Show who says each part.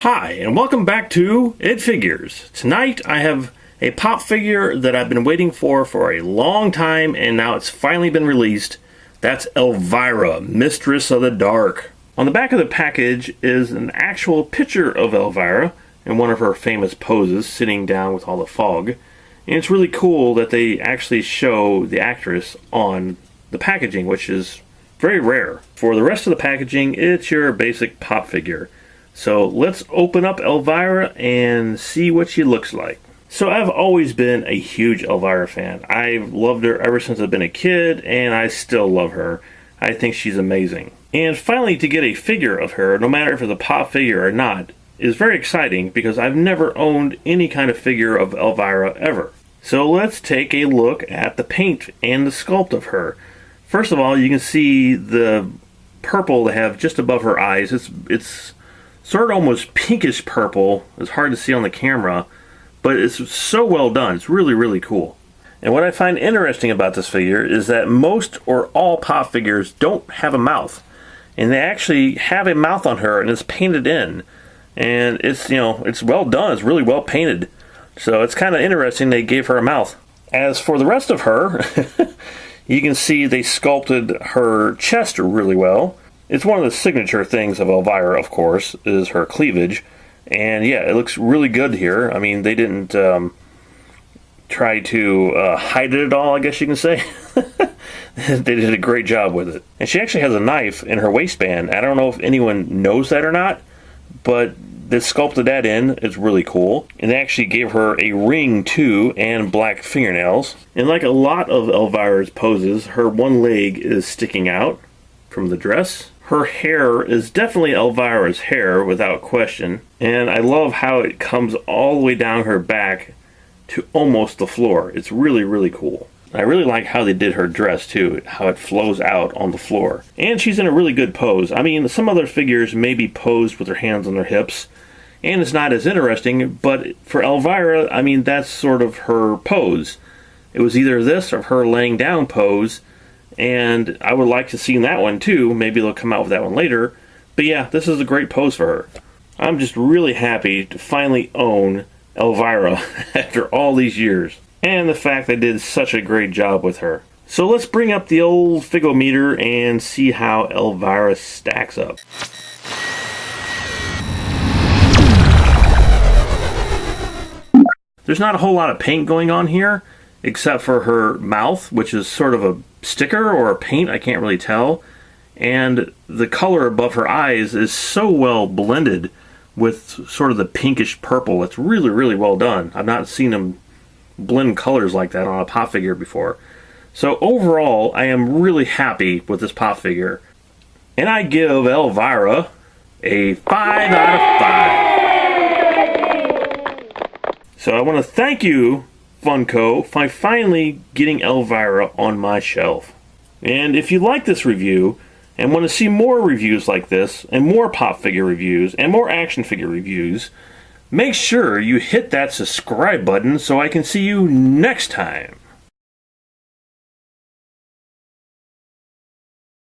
Speaker 1: Hi, and welcome back to It Figures. Tonight I have a pop figure that I've been waiting for a long time, and now it's finally been released. That's Elvira, Mistress of the Dark. On the back of the package is an actual picture of Elvira in one of her famous poses, sitting down with all the fog. And it's really cool that they actually show the actress on the packaging, which is very rare. For the rest of the packaging, it's your basic pop figure. So let's open up Elvira and see what she looks like. So I've always been a huge Elvira fan. I've loved her ever since I've been a kid, and I still love her. I think she's amazing. And finally, to get a figure of her, no matter if it's a pop figure or not, is very exciting because I've never owned any kind of figure of Elvira ever. So let's take a look at the paint and the sculpt of her. First of all, you can see the purple they have just above her eyes. It's sort of almost pinkish purple. It's hard to see on the camera, but it's so well done. It's really, really cool. And what I find interesting about this figure is that most or all pop figures don't have a mouth. And they actually have a mouth on her, and it's painted in. And it's, it's well done. It's really well painted. So it's kind of interesting they gave her a mouth. As for the rest of her, you can see they sculpted her chest really well. It's one of the signature things of Elvira, of course, is her cleavage. And yeah, it looks really good here. I mean, they didn't try to hide it at all, I guess you can say. They did a great job with it. And she actually has a knife in her waistband. I don't know if anyone knows that or not, but they sculpted that in. It's really cool. And they actually gave her a ring too, and black fingernails. And like a lot of Elvira's poses, her one leg is sticking out from the dress. Her hair is definitely Elvira's hair, without question. And I love how it comes all the way down her back to almost the floor. It's really, really cool. I really like how they did her dress too, how it flows out on the floor. And she's in a really good pose. I mean, some other figures may be posed with their hands on their hips, and it's not as interesting, but for Elvira, I mean, that's sort of her pose. It was either this or her laying down pose, and I would like to see that one too. Maybe they'll come out with that one later. But yeah, this is a great pose for her. I'm just really happy to finally own Elvira after all these years. And the fact they did such a great job with her. So let's bring up the old Figometer and see how Elvira stacks up. There's not a whole lot of paint going on here, except for her mouth, which is sort of a sticker or a paint, I can't really tell. And the color above her eyes is so well blended with sort of the pinkish purple. It's really, really well done. I've not seen them blend colors like that on a pop figure before. So overall, I am really happy with this pop figure. And I give Elvira a 5 out of 5. So I want to thank you, Funko, for finally getting Elvira on my shelf. And if you like this review and want to see more reviews like this, and more pop figure reviews, and more action figure reviews, make sure you hit that subscribe button so I can see you next time.